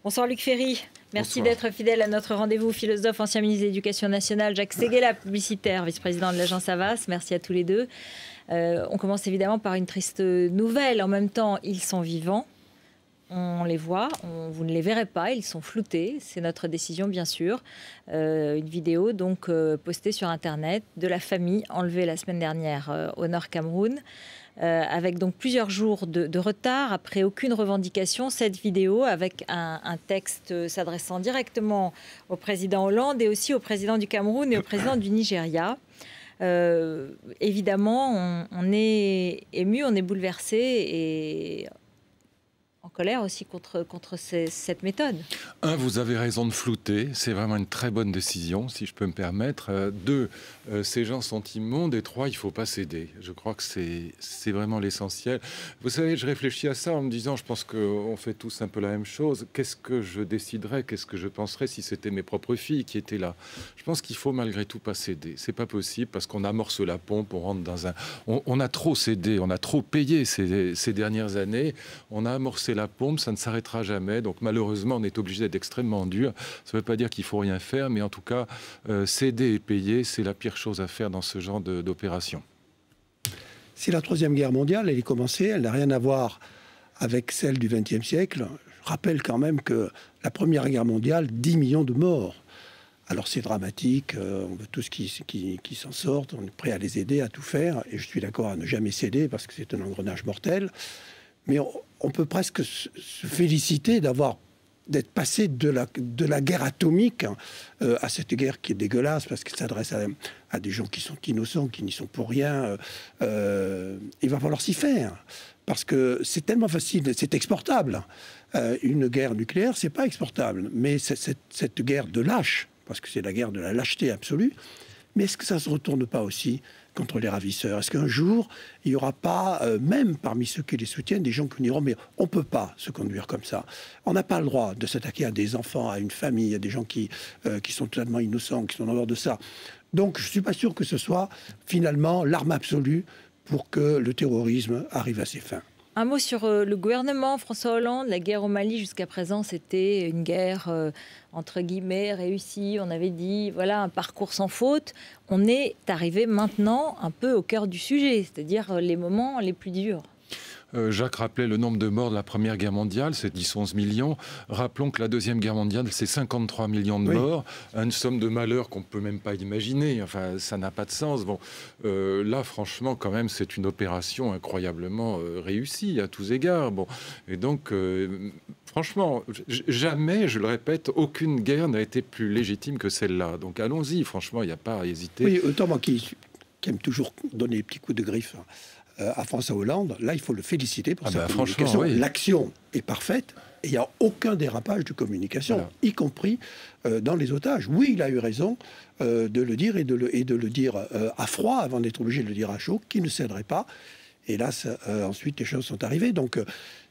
Bonsoir Luc Ferry. Merci d'être fidèle à notre rendez-vous. Philosophe, ancien ministre de l'Éducation nationale, Jacques Séguéla, publicitaire, vice-président de l'agence Havas. Merci à tous les deux. On commence évidemment par une triste nouvelle. En même temps, ils sont vivants. On les voit, vous ne les verrez pas, ils sont floutés. C'est notre décision, bien sûr. Une vidéo donc postée sur Internet de la famille enlevée la semaine dernière au Nord Cameroun. Avec donc plusieurs jours de retard, après aucune revendication, cette vidéo avec un texte s'adressant directement au président Hollande et aussi au président du Cameroun et au président du Nigeria. Évidemment, on est ému, on est bouleversé et en colère aussi contre cette méthode. Vous avez raison de flouter, c'est vraiment une très bonne décision, si je peux me permettre. 2, ces gens sont immondes. Et 3, il ne faut pas céder. Je crois que c'est vraiment l'essentiel. Vous savez, je réfléchis à ça en me disant, je pense qu'on fait tous un peu la même chose. Qu'est-ce que je déciderais, qu'est-ce que je penserais si c'était mes propres filles qui étaient là? Je pense qu'il faut malgré tout pas céder. C'est pas possible parce qu'on amorce la pompe, on rentre dans un... On a trop cédé, on a trop payé ces dernières années. On a amorcé la pompe, ça ne s'arrêtera jamais. Donc malheureusement, on est obligé d'être extrêmement dur. Ça ne veut pas dire qu'il faut rien faire, mais en tout cas, céder et payer, c'est la pire chose à faire dans ce genre d'opération. Si la Troisième Guerre mondiale, elle est commencée, elle n'a rien à voir avec celle du XXe siècle. Je rappelle quand même que la Première Guerre mondiale, 10 millions de morts. Alors c'est dramatique, on veut tous qui s'en sortent, on est prêt à les aider, à tout faire. Et je suis d'accord à ne jamais céder parce que c'est un engrenage mortel. Mais on peut presque se féliciter d'être passé de la guerre atomique à cette guerre qui est dégueulasse parce qu'elle s'adresse à des gens qui sont innocents, qui n'y sont pour rien. Il va falloir s'y faire parce que c'est tellement facile, c'est exportable. Une guerre nucléaire, c'est pas exportable, mais cette guerre de lâche, parce que c'est la guerre de la lâcheté absolue. Mais est-ce que ça ne se retourne pas aussi contre les ravisseurs? Est-ce qu'un jour, il n'y aura pas, même parmi ceux qui les soutiennent, des gens qui diront « mais on ne peut pas se conduire comme ça. On n'a pas le droit de s'attaquer à des enfants, à une famille, à des gens qui sont totalement innocents, qui sont en dehors de ça. » Donc, je ne suis pas sûr que ce soit finalement l'arme absolue pour que le terrorisme arrive à ses fins. Un mot sur le gouvernement François Hollande. La guerre au Mali, jusqu'à présent, c'était une guerre, entre guillemets, réussie. On avait dit, voilà, un parcours sans faute. On est arrivé maintenant un peu au cœur du sujet, c'est-à-dire les moments les plus durs. Jacques rappelait le nombre de morts de la Première Guerre mondiale, c'est 10-11 millions. Rappelons que la Deuxième Guerre mondiale, c'est 53 millions de morts, une somme de malheurs qu'on ne peut même pas imaginer. Enfin, ça n'a pas de sens. Bon, là, franchement, quand même, c'est une opération incroyablement réussie à tous égards. Bon, et donc, franchement, jamais, je le répète, aucune guerre n'a été plus légitime que celle-là. Donc, allons-y, franchement, il n'y a pas à hésiter. Oui, autant moi qui aime toujours donner des petits coups de griffe à François Hollande, là, il faut le féliciter pour sa communication. Oui. L'action est parfaite et il n'y a aucun dérapage de communication, y compris dans les otages. Oui, il a eu raison de le dire et de le dire à froid avant d'être obligé de le dire à chaud, qui ne céderait pas. Et là, ensuite, les choses sont arrivées. Donc,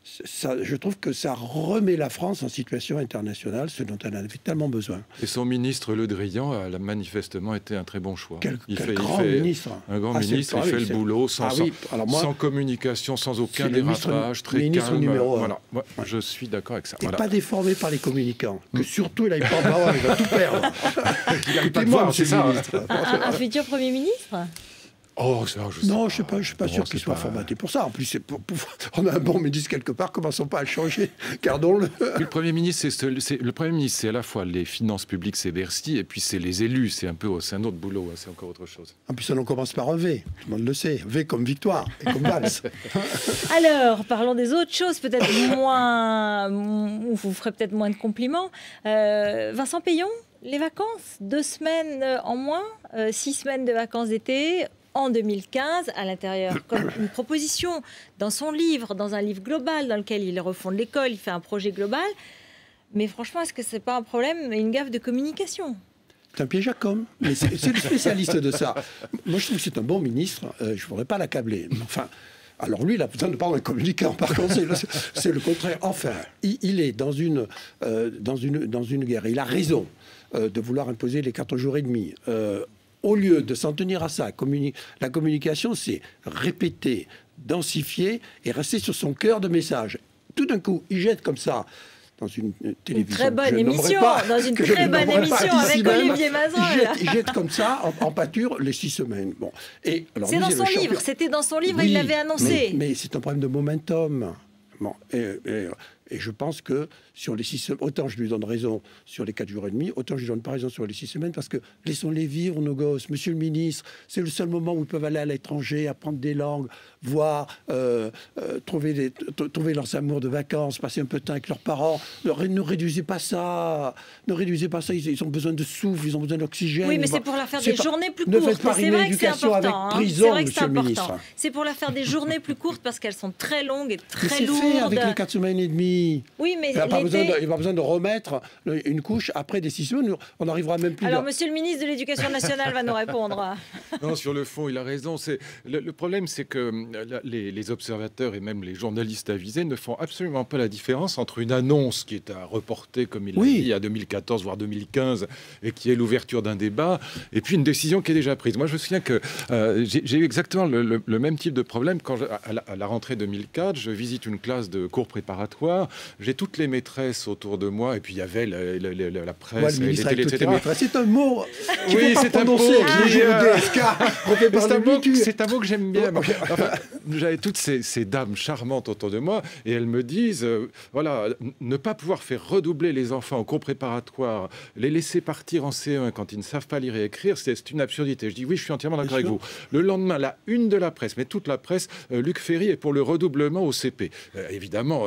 je trouve que ça remet la France en situation internationale, ce dont elle avait tellement besoin. Et son ministre Le Drian a manifestement été un très bon choix. Il fait ministre. Un grand ministre, il fait le boulot sans communication, sans aucun dérapage, très calme. Voilà. Ouais, je suis d'accord avec ça. Et pas déformé par les communicants. Que surtout, il va tout perdre. Il n'arrive pas de voir, c'est ça. Un futur Premier ministre ? Oh, ça, je suis pas sûr qu'il soit formaté pour ça. En plus, on a un bon ministre quelque part, commençons pas à le changer, gardons-le. Le Premier ministre, c'est à la fois les finances publiques, c'est Bercy, et puis c'est les élus, c'est un autre boulot, c'est encore autre chose. En plus, on commence par un V, tout le monde le sait, V comme victoire et comme Valls. Alors, parlons des autres choses, peut-être moins, où vous ferez peut-être moins de compliments. Vincent Payon, les vacances, 2 semaines en moins, 6 semaines de vacances d'été. En 2015, à l'intérieur, comme une proposition dans son livre, dans un livre global dans lequel il refonde l'école, il fait un projet global. Mais franchement, est-ce que c'est pas un problème, une gaffe de communication? C'est un piège à com. Mais c'est le spécialiste de ça. Moi, je trouve que c'est un bon ministre. Je ne voudrais pas l'accabler. Enfin, alors lui, il a besoin de parler en communiquant. Par contre, c'est le contraire. Enfin, il est dans une guerre. Il a raison de vouloir imposer les 4 jours et demi. Au lieu de s'en tenir à ça, la communication, c'est répéter, densifier et rester sur son cœur de message. Tout d'un coup, il jette comme ça dans une télévision. Une très bonne émission, dans une très bonne émission avec Olivier Mazan. Il jette comme ça, en pâture, les 6 semaines. Bon. C'est dans son livre, c'était dans son livre, il l'avait annoncé. Mais c'est un problème de momentum. Bon, et je pense que sur les 6 semaines, autant je lui donne raison sur les 4 jours et demi, autant je lui donne pas raison sur les 6 semaines, parce que laissons-les vivre, nos gosses. Monsieur le ministre, c'est le seul moment où ils peuvent aller à l'étranger, apprendre des langues, voir, trouver leurs amours de vacances, passer un peu de temps avec leurs parents. Ne réduisez pas ça. Ne réduisez pas ça. Ils ont besoin de souffle, ils ont besoin d'oxygène. Oui, mais c'est pour leur faire des journées plus courtes. Ne faites pas une éducation avec prison, monsieur le ministre. C'est pour leur faire des journées plus courtes parce qu'elles sont très longues et très lourdes. C'est fait avec les 4 semaines et demie. Oui, mais il n'y a pas besoin de remettre une couche après des 6 semaines. On n'arrivera même plus. Alors, monsieur le ministre de l'Éducation nationale va nous répondre. Non, sur le fond, il a raison. Le problème, c'est que les observateurs et même les journalistes avisés ne font absolument pas la différence entre une annonce qui est à reporter, comme il l'a dit, à 2014, voire 2015, et qui est l'ouverture d'un débat, et puis une décision qui est déjà prise. Moi, je me souviens que j'ai eu exactement le même type de problème quand, à la rentrée 2004, je visite une classe de cours préparatoire. J'ai toutes les maîtresses autour de moi, et puis il y avait la presse, les télés, etc. C'est un mot qui oui, c'est un mot c'est un mot que j'aime bien. Enfin, j'avais toutes ces dames charmantes autour de moi, et elles me disent, voilà, ne pas pouvoir faire redoubler les enfants au cours préparatoire, les laisser partir en CE1 quand ils ne savent pas lire et écrire, c'est une absurdité. Je dis oui, je suis entièrement d'accord avec vous. Le lendemain, la une de la presse, mais toute la presse, Luc Ferry est pour le redoublement au CP. Évidemment,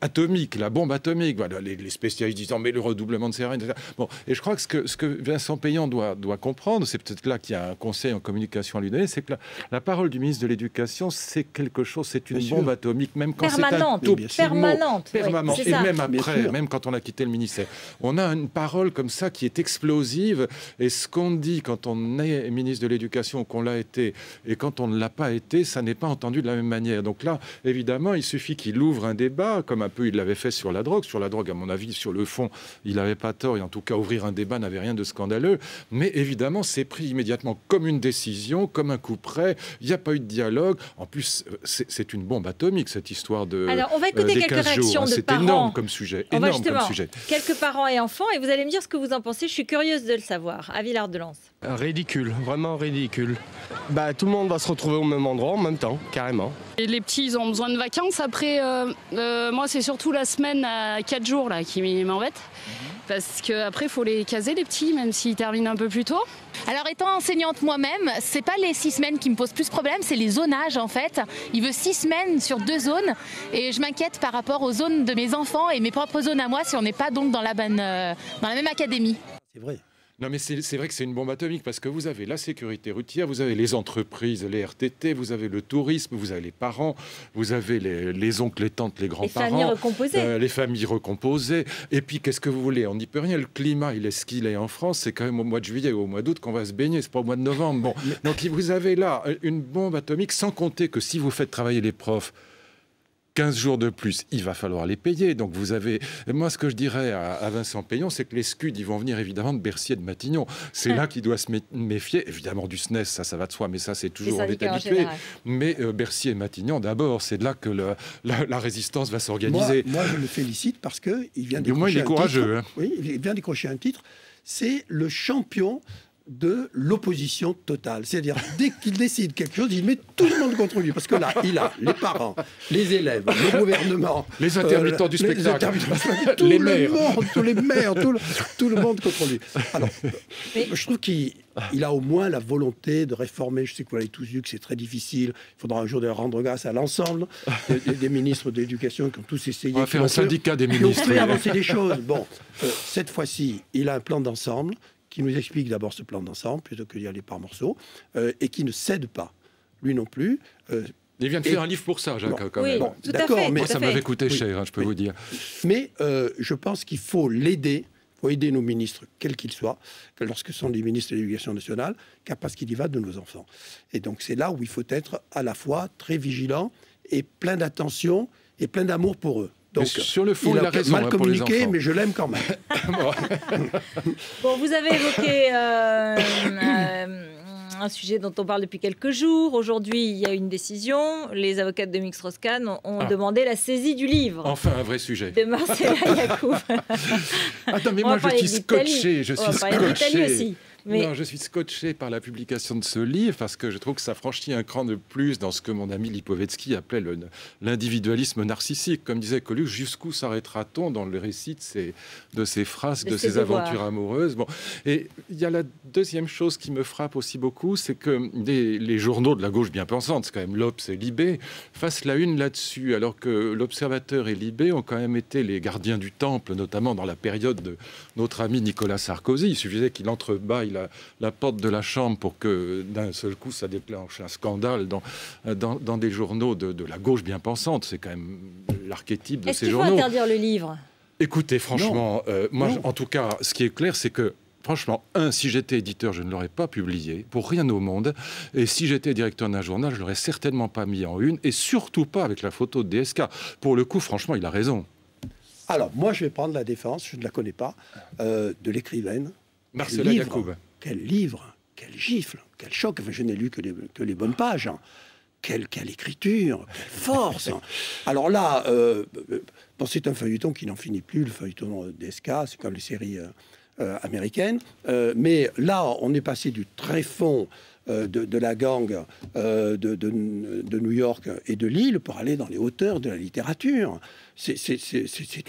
atomique, la bombe atomique. Voilà, les spécialistes disant mais le redoublement ne sert à rien, etc. Bon, et je crois que ce que Vincent Payan doit comprendre, c'est peut-être là qu'il y a un conseil en communication à lui donner, c'est que la parole du ministre de l'Éducation, c'est quelque chose, c'est une bombe atomique, même quand c'est un tout petit permanente, mot, permanent. Oui, et même après, même quand on a quitté le ministère, on a une parole comme ça qui est explosive. Et ce qu'on dit quand on est ministre de l'Éducation, qu'on l'a été, et quand on ne l'a pas été, ça n'est pas entendu de la même manière. Donc là, évidemment, il suffit qu'il ouvre un débat, comme un peu il l'avait fait sur la drogue. Sur la drogue, à mon avis, sur le fond, il n'avait pas tort, et en tout cas, ouvrir un débat n'avait rien de scandaleux. Mais évidemment, c'est pris immédiatement comme une décision, comme un coup près. Il n'y a pas eu de dialogue. En plus, c'est une bombe atomique, cette histoire de. Alors, on va écouter quelques réactions de parents. C'est énorme comme sujet. Énorme comme sujet. Quelques parents et enfants, et vous allez me dire ce que vous en pensez. Je suis curieuse de le savoir. À Villard-de-Lans. Ridicule, vraiment ridicule. Tout le monde va se retrouver au même endroit en même temps, carrément. Et les petits, ils ont besoin de vacances. Après, moi, c'est surtout la semaine à 4 jours là, qui m'embête. Parce qu'après, il faut les caser, les petits, même s'ils terminent un peu plus tôt. Alors, étant enseignante moi-même, c'est pas les 6 semaines qui me posent plus problème, c'est les zonages en fait. Il veut 6 semaines sur 2 zones et je m'inquiète par rapport aux zones de mes enfants et mes propres zones à moi si on n'est pas donc dans la même académie. C'est vrai. Non, mais c'est vrai que c'est une bombe atomique parce que vous avez la sécurité routière, vous avez les entreprises, les RTT, vous avez le tourisme, vous avez les parents, vous avez les oncles, les tantes, les grands-parents. Les familles recomposées. Les familles recomposées. Et puis, qu'est-ce que vous voulez? On n'y peut rien. Le climat, il est ce qu'il est en France. C'est quand même au mois de juillet ou au mois d'août qu'on va se baigner. C'est pas au mois de novembre. Bon. Donc, vous avez là une bombe atomique, sans compter que si vous faites travailler les profs 15 jours de plus, il va falloir les payer. Donc vous avez... Moi, ce que je dirais à Vincent Payan, c'est que les scuds, ils vont venir évidemment de Bercy et de Matignon. C'est là qu'il doit se méfier. Évidemment, du SNES, ça va de soi, mais ça, c'est toujours... On est habitué. Mais Bercy et Matignon, d'abord, c'est de là que la résistance va s'organiser. Moi, je le félicite parce qu'il vient décrocher moins, il est courageux. Oui, il vient décrocher un titre. C'est le champion de l'opposition totale. C'est-à-dire, dès qu'il décide quelque chose, il met tout le monde contre lui. Parce que là, il a les parents, les élèves, le gouvernement... Les intermittents du spectacle, les maires. Tous les maires, tout le monde contre lui. Alors, je trouve qu'il a au moins la volonté de réformer. Je sais que vous l'avez tous vu, que c'est très difficile. Il faudra un jour de rendre grâce à l'ensemble des ministres de l'Éducation qui ont tous essayé. On va faire un syndicat des ministres. Qui ont fait avancer les choses. Bon, cette fois-ci, il a un plan d'ensemble qui nous explique d'abord ce plan d'ensemble, plutôt que d'y aller par morceaux, et qui ne cède pas, lui non plus. Il vient de faire un livre pour ça, Jacques, quand même. Bon, d'accord, mais ça m'avait coûté cher, je peux vous dire. Mais je pense qu'il faut l'aider. Il faut aider nos ministres, quels qu'ils soient, lorsque ce sont les ministres de l'Éducation nationale, car parce qu'il y va de nos enfants. Et donc c'est là où il faut être à la fois très vigilant et plein d'attention et plein d'amour pour eux. Donc, sur le fond, il a raison, mal communiqué, mais je l'aime quand même. Bon, vous avez évoqué un sujet dont on parle depuis quelques jours. Aujourd'hui, il y a une décision. Les avocats de Dominique Strauss-Kahn ont demandé la saisie du livre. Enfin, un vrai sujet. De Marcela Yacoub. Attends, mais moi, je suis scotché. Aussi. Mais... Non, je suis scotché par la publication de ce livre parce que je trouve que ça franchit un cran de plus dans ce que mon ami Lipovetsky appelait l'individualisme narcissique. Comme disait Coluche, jusqu'où s'arrêtera-t-on dans le récit de ces frasques, de ces aventures amoureuses. Bon. Et il y a la deuxième chose qui me frappe aussi beaucoup, c'est que les journaux de la gauche bien pensante, c'est quand même l'Obs et Libé, fassent la une là-dessus, alors que l'Observateur et Libé ont quand même été les gardiens du temple, notamment dans la période de notre ami Nicolas Sarkozy. Il suffisait qu'il entrebâille la porte de la chambre pour que d'un seul coup ça déclenche un scandale dans des journaux de la gauche bien pensante. C'est quand même l'archétype de ces journaux. Est-ce qu'il faut interdire le livre ? Écoutez, franchement, moi, en tout cas, ce qui est clair, c'est que franchement, si j'étais éditeur, je ne l'aurais pas publié, pour rien au monde. Et si j'étais directeur d'un journal, je ne l'aurais certainement pas mis en une, et surtout pas avec la photo de DSK. Pour le coup, franchement, il a raison. Alors, moi, je vais prendre la défense, je ne la connais pas, de l'écrivaine. Marcela Yacoub. Quel livre, quel gifle, quel choc. Enfin, je n'ai lu que les bonnes pages. Hein. Quelle écriture, quelle force. Alors là, c'est un feuilleton qui n'en finit plus, le feuilleton DSK, c'est comme les séries américaines. Mais là, on est passé du tréfonds de la gang de New York et de Lille pour aller dans les hauteurs de la littérature. C'est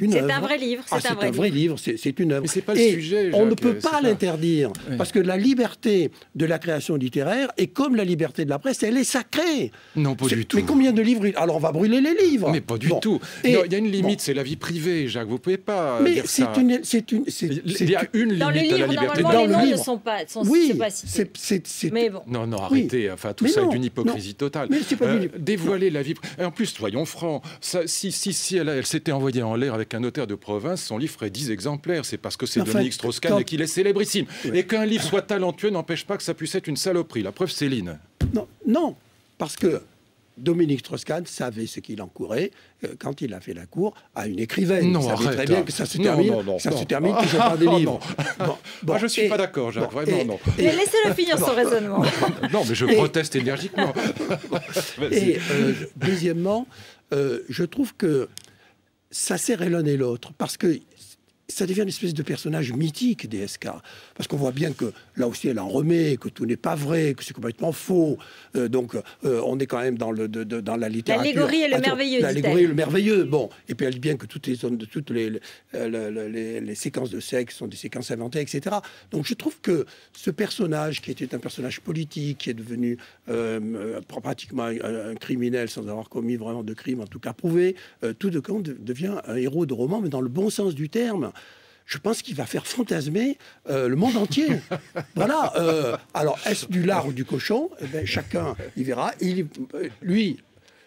une œuvre. C'est un vrai livre. C'est un vrai livre. C'est une œuvre. Mais c'est pas le sujet, Jacques, on ne peut pas l'interdire parce que la liberté de la création littéraire est comme la liberté de la presse, elle est sacrée. Non, pas du tout. Mais combien de livres? Alors on va brûler les livres. Mais pas du tout. Il y a une limite, c'est la vie privée, Jacques. Vous pouvez pas. Mais dire ça. il y a une limite dans le livre, à la liberté. Normalement, les noms livre. ne sont pas. Oui, cités. Mais bon. Non, arrêtez. Enfin, tout ça est d'une hypocrisie totale. Mais c'est pas dévoiler la vie. Et en plus, soyons francs. Si elle s'était envoyée en l'air avec un notaire de province, son livre ferait 10 exemplaires. C'est parce que c'est Dominique Strauss-Kahn et qu'il est célébrissime. Oui. Et qu'un livre soit talentueux n'empêche pas que ça puisse être une saloperie. La preuve, Céline. Non, parce que Dominique Strauss-Kahn savait ce qu'il encourait quand il a fait la cour à une écrivaine. Non, il savait arrête, très bien que ça se termine toujours par des livres. Moi, je ne suis pas d'accord, Jacques, vraiment non. Mais laissez-le finir son raisonnement. Non, mais je proteste énergiquement. Et deuxièmement, je trouve que ça sert l'un et l'autre, parce que ça devient une espèce de personnage mythique, DSK. Parce qu'on voit bien que, là aussi, elle en remet, que tout n'est pas vrai, que c'est complètement faux. Donc, on est quand même dans la littérature. L'allégorie et le merveilleux, l'allégorie et le merveilleux, bon. Et puis, elle dit bien que toutes les séquences de sexe sont des séquences inventées, etc. Donc, je trouve que ce personnage, qui était un personnage politique, qui est devenu pratiquement un criminel sans avoir commis vraiment de crime, en tout cas prouvé, tout de compte devient un héros de roman, mais dans le bon sens du terme. Je pense qu'il va faire fantasmer le monde entier. Voilà. Alors, est-ce du lard ou du cochon? Eh bien, chacun y verra. Lui,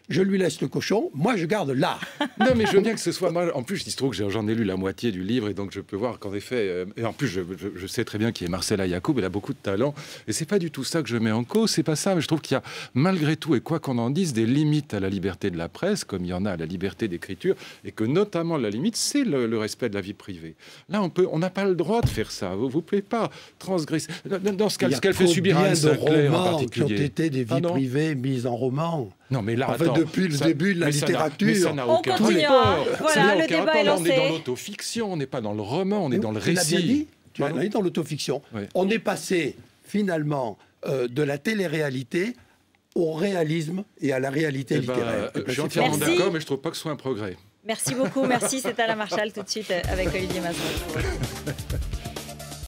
je lui laisse le cochon, moi je garde l'art. Non, mais je veux bien que ce soit mal. En plus, il se trouve que j'en ai lu la moitié du livre et donc je peux voir qu'en effet, et en plus je sais très bien qui est Marcela Yacoub, elle a beaucoup de talent et c'est pas du tout ça que je mets en cause, c'est pas ça, mais je trouve qu'il y a malgré tout, et quoi qu'on en dise, des limites à la liberté de la presse, comme il y en a à la liberté d'écriture, et que notamment la limite, c'est le respect de la vie privée. Là, on n'a pas le droit de faire ça, vous pouvez pas transgresser. Dans ce qu'elle fait subir à Anne Sinclair en particulier. Qui ont été des vies privées mises en roman. Non, mais là, attends, depuis le début de la littérature, ça n'a aucun rapport. Voilà, le débat est lancé. On est dans l'autofiction, on n'est pas dans le roman, on est dans le récit. Tu l'as dit dans l'autofiction. Oui. On est passé finalement de la télé-réalité au réalisme et à la réalité littéraire. Je suis entièrement d'accord, mais je ne trouve pas que ce soit un progrès. Merci beaucoup, merci. C'est Alain Marchal tout de suite avec Olivier Masson.